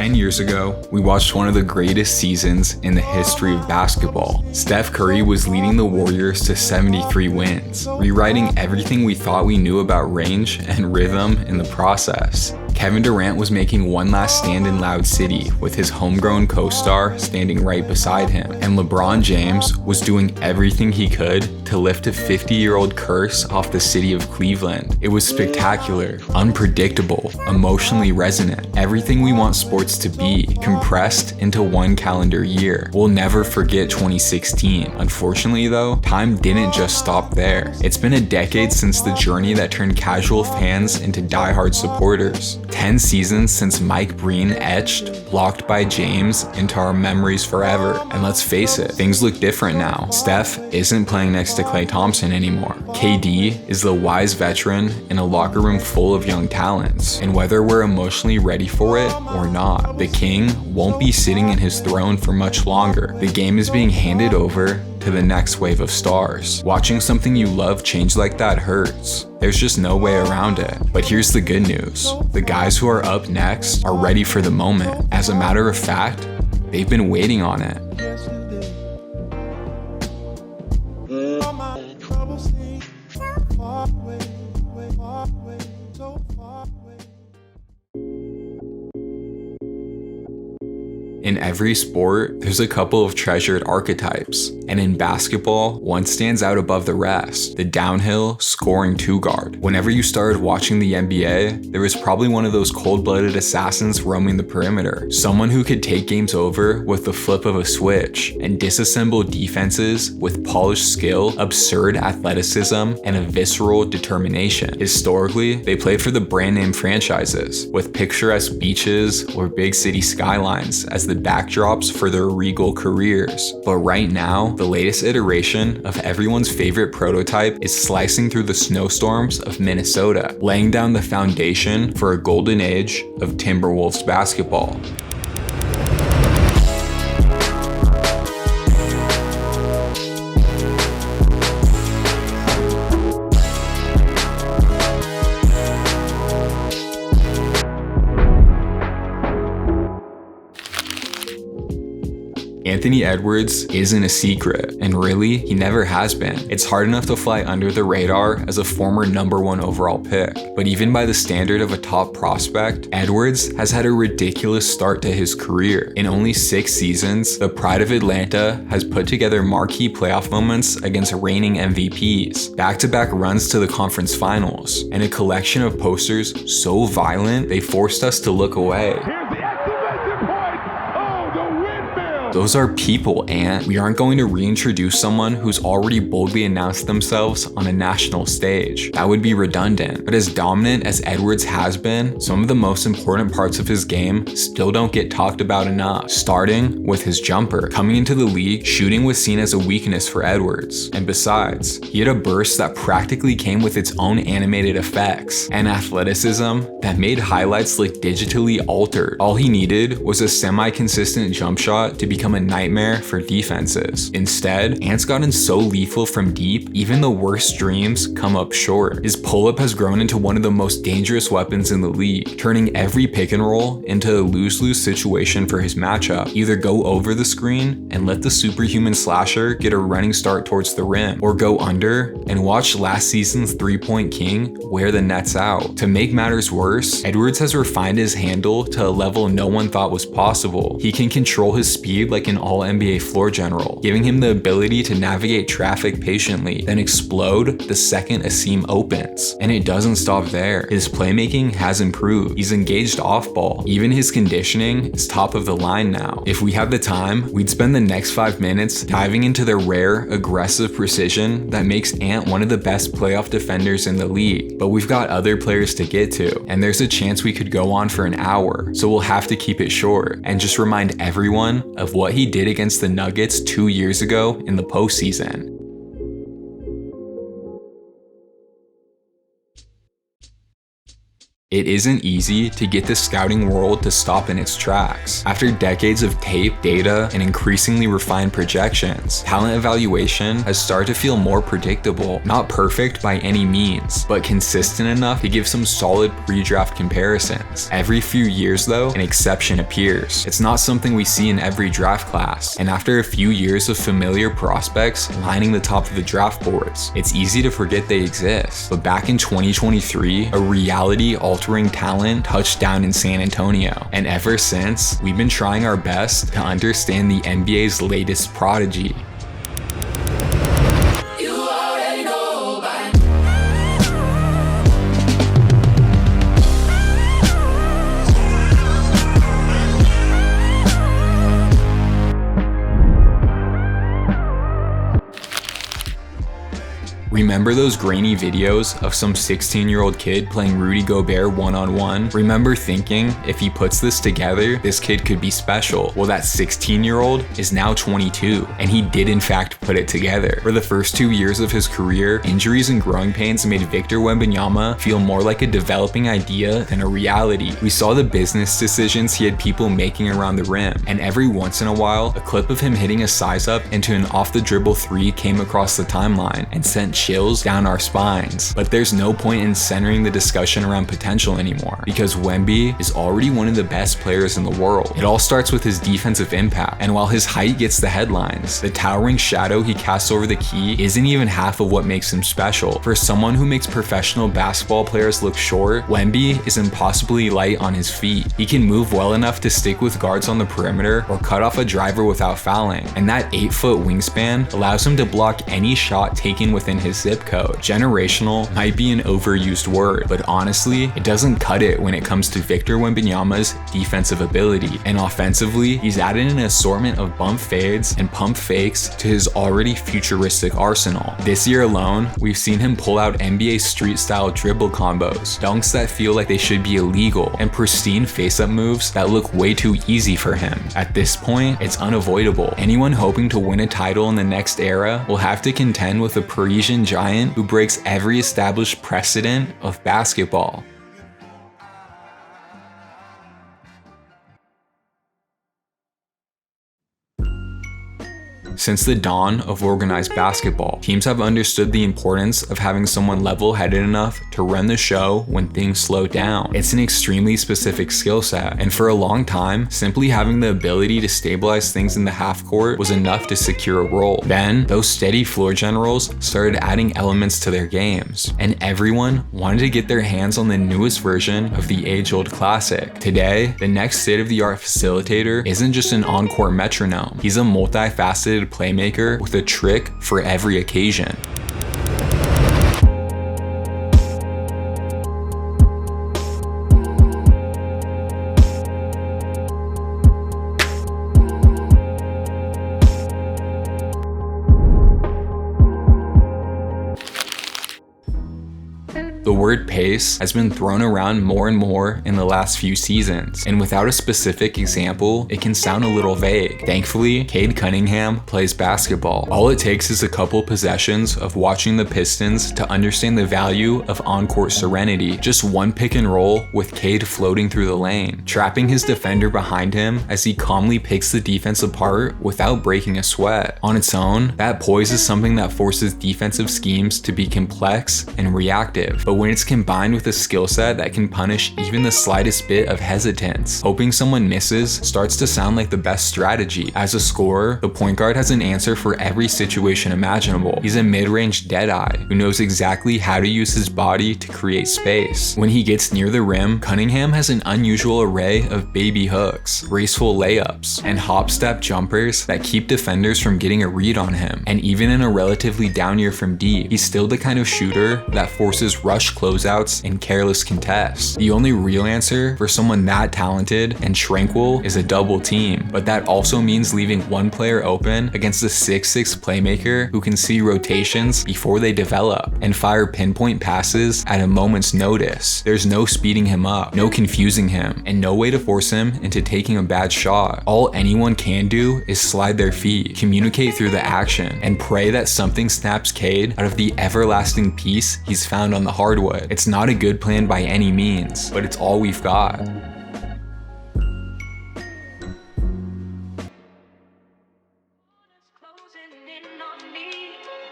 10 years ago, we watched one of the greatest seasons in the history of basketball. Steph Curry was leading the Warriors to 73 wins, rewriting everything we thought we knew about range and rhythm in the process. Kevin Durant was making one last stand in Loud City with his homegrown co-star standing right beside him, and LeBron James was doing everything he could to lift a 50-year-old curse off the city of Cleveland. It was spectacular, unpredictable, emotionally resonant, everything we want sports to be, compressed into one calendar year. We'll never forget 2016. Unfortunately though, time didn't just stop there. It's been a decade since the journey that turned casual fans into diehard supporters. 10 seasons since Mike Breen etched Blocked by James into our memories forever. And let's face it, things look different now. Steph isn't playing next to Klay Thompson anymore. KD is the wise veteran in a locker room full of young talents. And whether we're emotionally ready for it or not, the king won't be sitting in his throne for much longer. The game is being handed over to the next wave of stars. Watching something you love change like that hurts. There's just no way around it. But here's the good news. The guys who are up next are ready for the moment. As a matter of fact, they've been waiting on it. In every sport, there's a couple of treasured archetypes, and in basketball, one stands out above the rest: the downhill scoring two guard. Whenever you started watching the NBA, there was probably one of those cold-blooded assassins roaming the perimeter, someone who could take games over with the flip of a switch and disassemble defenses with polished skill, absurd athleticism, and a visceral determination. Historically, they played for the brand name franchises, with picturesque beaches or big city skylines as the backdrops for their regal careers. But right now, the latest iteration of everyone's favorite prototype is slicing through the snowstorms of Minnesota, laying down the foundation for a golden age of Timberwolves basketball. Anthony Edwards isn't a secret, and really, he never has been. It's hard enough to fly under the radar as a former #1 overall pick, but even by the standard of a top prospect, Edwards has had a ridiculous start to his career. In only 6 seasons, the Pride of Atlanta has put together marquee playoff moments against reigning MVPs, back-to-back runs to the conference finals, and a collection of posters so violent they forced us to look away. Those are people, and we aren't going to reintroduce someone who's already boldly announced themselves on a national stage. That would be redundant. But as dominant as Edwards has been, some of the most important parts of his game still don't get talked about enough, starting with his jumper. Coming into the league, shooting was seen as a weakness for Edwards. And besides, he had a burst that practically came with its own animated effects, and athleticism that made highlights look digitally altered. All he needed was a semi-consistent jump shot to become a nightmare for defenses. Instead, Ant's gotten so lethal from deep, even the worst dreams come up short. His pull-up has grown into one of the most dangerous weapons in the league, turning every pick and roll into a lose-lose situation for his matchup. Either go over the screen and let the superhuman slasher get a running start towards the rim, or go under and watch last season's three-point king wear the nets out. To make matters worse, Edwards has refined his handle to a level no one thought was possible. He can control his speed like an all-NBA floor general, giving him the ability to navigate traffic patiently, then explode the second a seam opens. And it doesn't stop there. His playmaking has improved. He's engaged off ball. Even his conditioning is top of the line now. If we had the time, we'd spend the next 5 minutes diving into the rare, aggressive precision that makes Ant one of the best playoff defenders in the league. But we've got other players to get to, and there's a chance we could go on for an hour, so we'll have to keep it short and just remind everyone of what he did against the Nuggets 2 years ago in the postseason. It isn't easy to get the scouting world to stop in its tracks. After decades of tape, data, and increasingly refined projections, talent evaluation has started to feel more predictable. Not perfect by any means, but consistent enough to give some solid pre-draft comparisons. Every few years though, an exception appears. It's not something we see in every draft class, and after a few years of familiar prospects lining the top of the draft boards, it's easy to forget they exist. But back in 2023, a reality-altering talent touched down in San Antonio, and ever since, we've been trying our best to understand the NBA's latest prodigy. Remember those grainy videos of some 16-year-old kid playing Rudy Gobert one-on-one? Remember thinking, if he puts this together, this kid could be special. Well, that 16-year-old is now 22, and he did in fact put it together. For the first 2 years of his career, injuries and growing pains made Victor Wembanyama feel more like a developing idea than a reality. We saw the business decisions he had people making around the rim, and every once in a while, a clip of him hitting a size up into an off-the-dribble three came across the timeline and sent chills down our spines. But there's no point in centering the discussion around potential anymore, because Wemby is already one of the best players in the world. It all starts with his defensive impact, and while his height gets the headlines, the towering shadow he casts over the key isn't even half of what makes him special. For someone who makes professional basketball players look short, Wemby is impossibly light on his feet. He can move well enough to stick with guards on the perimeter or cut off a driver without fouling, and that 8-foot wingspan allows him to block any shot taken within his zip code. Generational might be an overused word, but honestly, it doesn't cut it when it comes to Victor Wembanyama's defensive ability. And offensively, he's added an assortment of bump fades and pump fakes to his already futuristic arsenal. This year alone, we've seen him pull out NBA street-style dribble combos, dunks that feel like they should be illegal, and pristine face-up moves that look way too easy for him. At this point, it's unavoidable. Anyone hoping to win a title in the next era will have to contend with a Parisian giant who breaks every established precedent of basketball. Since the dawn of organized basketball, teams have understood the importance of having someone level-headed enough to run the show when things slow down. It's an extremely specific skill set, and for a long time, simply having the ability to stabilize things in the half court was enough to secure a role. Then, those steady floor generals started adding elements to their games, and everyone wanted to get their hands on the newest version of the age-old classic. Today, the next state-of-the-art facilitator isn't just an on-court metronome. He's a multifaceted playmaker with a trick for every occasion. The word pace has been thrown around more and more in the last few seasons, and without a specific example, it can sound a little vague. Thankfully, Cade Cunningham plays basketball. All it takes is a couple possessions of watching the Pistons to understand the value of on-court serenity. Just one pick and roll with Cade floating through the lane, trapping his defender behind him as he calmly picks the defense apart without breaking a sweat. On its own, that poise is something that forces defensive schemes to be complex and reactive. But when it's combined with a skill set that can punish even the slightest bit of hesitance, hoping someone misses starts to sound like the best strategy. As a scorer, the point guard has an answer for every situation imaginable. He's a mid-range deadeye who knows exactly how to use his body to create space. When he gets near the rim, Cunningham has an unusual array of baby hooks, graceful layups, and hop-step jumpers that keep defenders from getting a read on him. And even in a relatively down year from deep, he's still the kind of shooter that forces rush closeouts and careless contests. The only real answer for someone that talented and tranquil is a double team, but that also means leaving one player open against a 6'6" playmaker who can see rotations before they develop and fire pinpoint passes at a moment's notice. There's no speeding him up, no confusing him, and no way to force him into taking a bad shot. All anyone can do is slide their feet, communicate through the action, and pray that something snaps Cade out of the everlasting peace he's found on the hardwood. would. It's not a good plan by any means, but it's all we've got.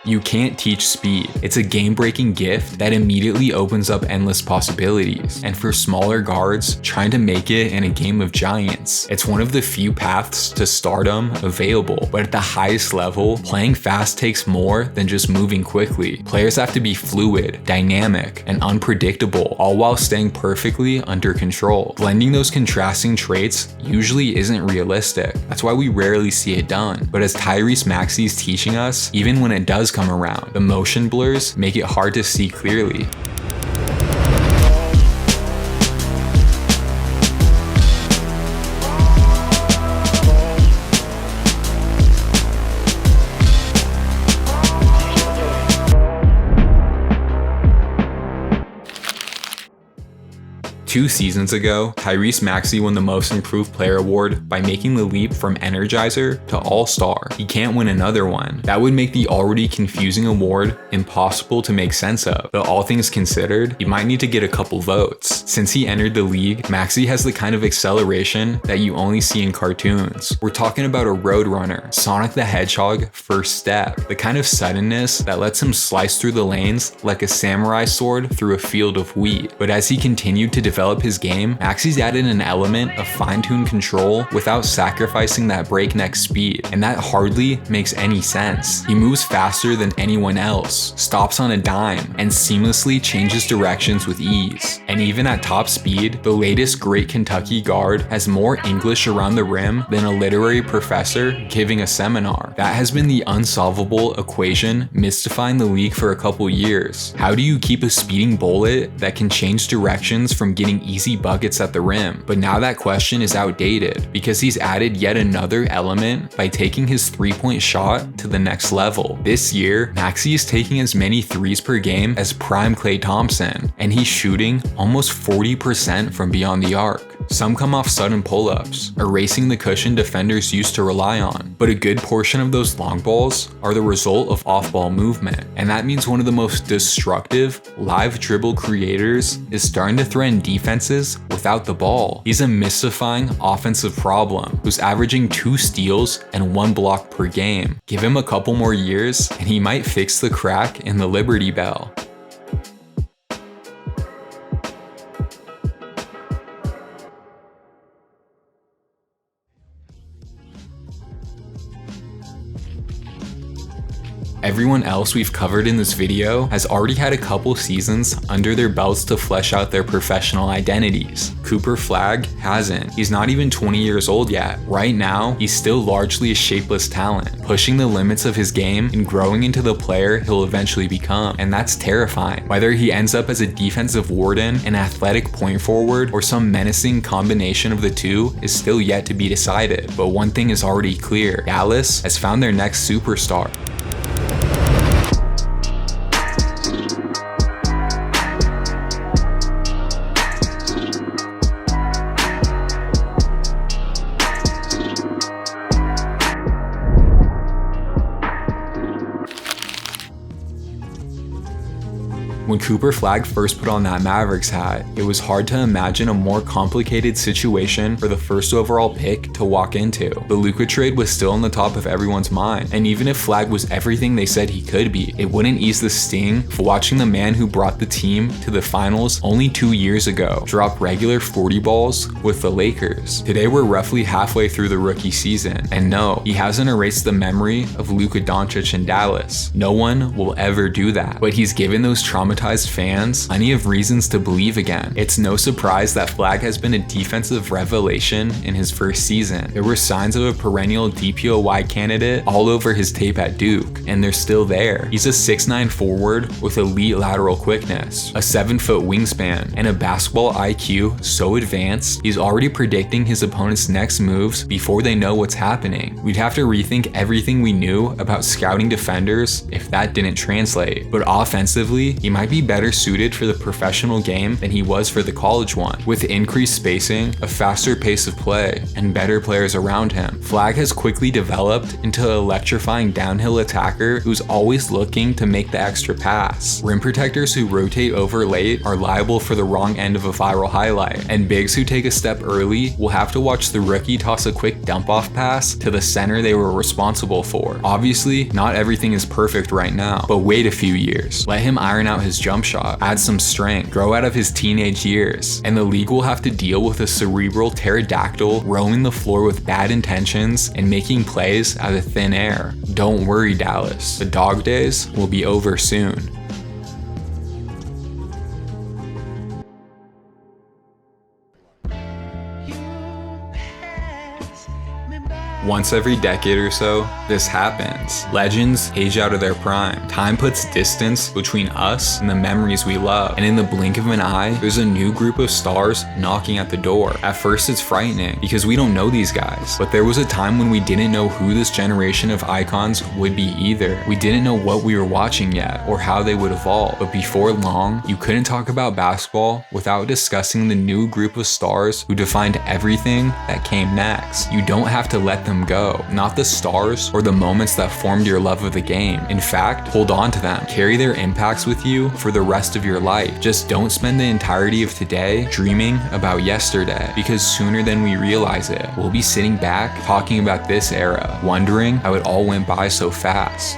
You can't teach speed. It's a game-breaking gift that immediately opens up endless possibilities. And for smaller guards, trying to make it in a game of giants, it's one of the few paths to stardom available. But at the highest level, playing fast takes more than just moving quickly. Players have to be fluid, dynamic, and unpredictable, all while staying perfectly under control. Blending those contrasting traits usually isn't realistic. That's why we rarely see it done. But as Tyrese Maxey's teaching us, even when it does come around, the motion blurs make it hard to see clearly. 2 seasons ago, Tyrese Maxey won the Most Improved Player award by making the leap from Energizer to All-Star. He can't win another one. That would make the already confusing award impossible to make sense of. But all things considered, he might need to get a couple votes. Since he entered the league, Maxey has the kind of acceleration that you only see in cartoons. We're talking about a Roadrunner, Sonic the Hedgehog first step, the kind of suddenness that lets him slice through the lanes like a samurai sword through a field of wheat. But as he continued to develop his game, Maxey's added an element of fine-tuned control without sacrificing that breakneck speed, and that hardly makes any sense. He moves faster than anyone else, stops on a dime, and seamlessly changes directions with ease. And even at top speed, the latest Great Kentucky guard has more English around the rim than a literary professor giving a seminar. That has been the unsolvable equation mystifying the league for a couple years. How do you keep a speeding bullet that can change directions from getting easy buckets at the rim? But now that question is outdated because he's added yet another element by taking his three-point shot to the next level. This year, Maxey is taking as many threes per game as prime Klay Thompson, and he's shooting almost 40% from beyond the arc. Some come off sudden pull-ups, erasing the cushion defenders used to rely on, but a good portion of those long balls are the result of off-ball movement, and that means one of the most destructive live dribble creators is starting to threaten defenses without the ball. He's a mystifying offensive problem who's averaging 2 steals and 1 block per game. Give him a couple more years and he might fix the crack in the Liberty Bell. Everyone else we've covered in this video has already had a couple seasons under their belts to flesh out their professional identities. Cooper Flagg hasn't. He's not even 20 years old yet. Right now, he's still largely a shapeless talent, pushing the limits of his game and growing into the player he'll eventually become. And that's terrifying. Whether he ends up as a defensive warden, an athletic point forward, or some menacing combination of the two is still yet to be decided. But one thing is already clear: Dallas has found their next superstar. When Cooper Flagg first put on that Mavericks hat, it was hard to imagine a more complicated situation for the first overall pick to walk into. The Luka trade was still on the top of everyone's mind, and even if Flagg was everything they said he could be, it wouldn't ease the sting for watching the man who brought the team to the finals only 2 years ago drop regular 40 balls with the Lakers. Today we're roughly halfway through the rookie season, and no, he hasn't erased the memory of Luka Doncic in Dallas. No one will ever do that, but he's given those traumatized fans plenty of reasons to believe again. It's no surprise that Flagg has been a defensive revelation in his first season. There were signs of a perennial DPOY candidate all over his tape at Duke, and they're still there. He's a 6'9" forward with elite lateral quickness, a 7-foot wingspan, and a basketball IQ so advanced he's already predicting his opponent's next moves before they know what's happening. We'd have to rethink everything we knew about scouting defenders if that didn't translate. But offensively, he might might be better suited for the professional game than he was for the college one. With increased spacing, a faster pace of play, and better players around him, Flagg has quickly developed into an electrifying downhill attacker who's always looking to make the extra pass. Rim protectors who rotate over late are liable for the wrong end of a viral highlight, and bigs who take a step early will have to watch the rookie toss a quick dump-off pass to the center they were responsible for. Obviously, not everything is perfect right now, but wait a few years. Let him iron out his jump shot, add some strength, grow out of his teenage years, and the league will have to deal with a cerebral pterodactyl roaming the floor with bad intentions and making plays out of thin air. Don't worry, Dallas. The dog days will be over soon. Once every decade or so, this happens. Legends age out of their prime. Time puts distance between us and the memories we love. And in the blink of an eye, there's a new group of stars knocking at the door. At first it's frightening because we don't know these guys. But there was a time when we didn't know who this generation of icons would be either. We didn't know what we were watching yet or how they would evolve. But before long, you couldn't talk about basketball without discussing the new group of stars who defined everything that came next. You don't have to let them go, not the stars or the moments that formed your love of the game. In fact, hold on to them. Carry their impacts with you for the rest of your life. Just don't spend the entirety of today dreaming about yesterday, because sooner than we realize it, we'll be sitting back talking about this era, wondering how it all went by so fast.